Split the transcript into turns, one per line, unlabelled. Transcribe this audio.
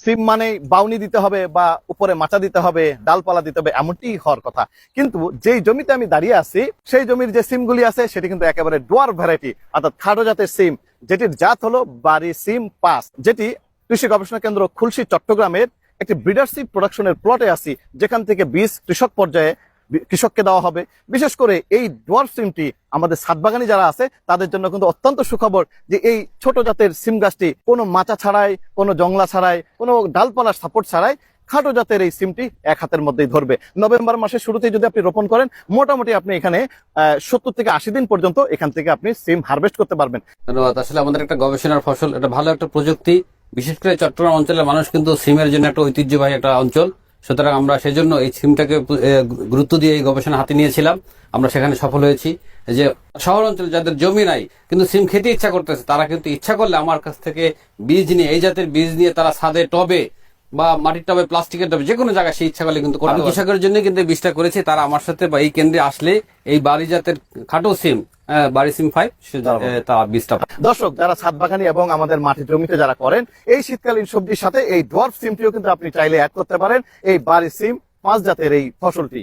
সিম মানে বাউনি দিতে হবে বা উপরে মাচা দিতে হবে, ডালপালা দিতে হবে, এমনটি হওয়ার কথা। কিন্তু যেই জমিতে আমি দাঁড়িয়ে আছি সেই জমির যে সিমগুলি আছে সেটি কিন্তু একেবারে ডোয়ার ভ্যারাইটি, অর্থাৎ খাটো জাতের সিম, যেটির জাত হলো বাড়ি সিম 5, যেটি কৃষি গবেষণা কেন্দ্র খুলশী চট্টগ্রামের একটি ব্রিডারশিপ প্রোডাকশনের প্লটে আছি, যেখান থেকে বীজ কৃষক পর্যায়ে কৃষককে দেওয়া হবে। বিশেষ করে এই ডোয়ার্ফ সিমটি আমাদের ছাদবাগানি যারা আছে তাদের জন্য কিন্তু অত্যন্ত সুখবর, যে এই ছোট জাতের সিম গাছটি কোনো মাচা ছাড়াই, কোনো জংলা ছাড়াই, কোনো ডালপালার সাপোর্ট ছাড়াই খাটো জাতের এই সিমটি এক হাতের মধ্যেই ধরবে। নভেম্বর মাসের শুরুতেই যদি আপনি রোপণ করেন, মোটামুটি আপনি এখানে 70 থেকে 80 দিন পর্যন্ত এখান থেকে আপনি সিম হারভেস্ট করতে পারবেন।
ধন্যবাদ। আসলে আমাদের একটা গবেষণার ফসল, এটা ভালো একটা প্রযুক্তি। বিশেষ করে চট্টগ্রাম অঞ্চলের মানুষ কিন্তু সিমের জন্য একটা ঐতিহ্যবাহী একটা অঞ্চল, সুতরাং আমরা সেজন্য এই সিমটাকে গুরুত্ব দিয়ে এই গবেষণা হাতে নিয়েছিলাম। আমরা সেখানে সফল হয়েছি। যে শহর অঞ্চলে যাদের জমি নাই কিন্তু সিম খেতে ইচ্ছা করতেছে, তারা কিন্তু ইচ্ছা করলে আমার কাছ থেকে বীজ নিয়ে, এই জাতের বীজ নিয়ে তারা ছাদে টবে বা মাটির টবে, প্লাস্টিকের টবে, যে কোনো জায়গায় সেই ইচ্ছা করলে কিন্তু করতে পারে। কৃষকের জন্য কিন্তু এই বীজটা করেছি। তারা আমার সাথে বা এই কেন্দ্রে আসলে এই বাড়ি জাতের খাটো সিম, বাড়ি সিম 5, তারা বীজটা।
দর্শক, যারা ছাদ বাগানি এবং আমাদের মাটির জমিতে যারা করেন, এই শীতকালীন সবজির সাথে এই ডোয়ার্ফ সিমটিও কিন্তু আপনি চাইলে অ্যাড করতে পারেন, এই বাড়ি সিম 5 জাতের এই ফসলটি।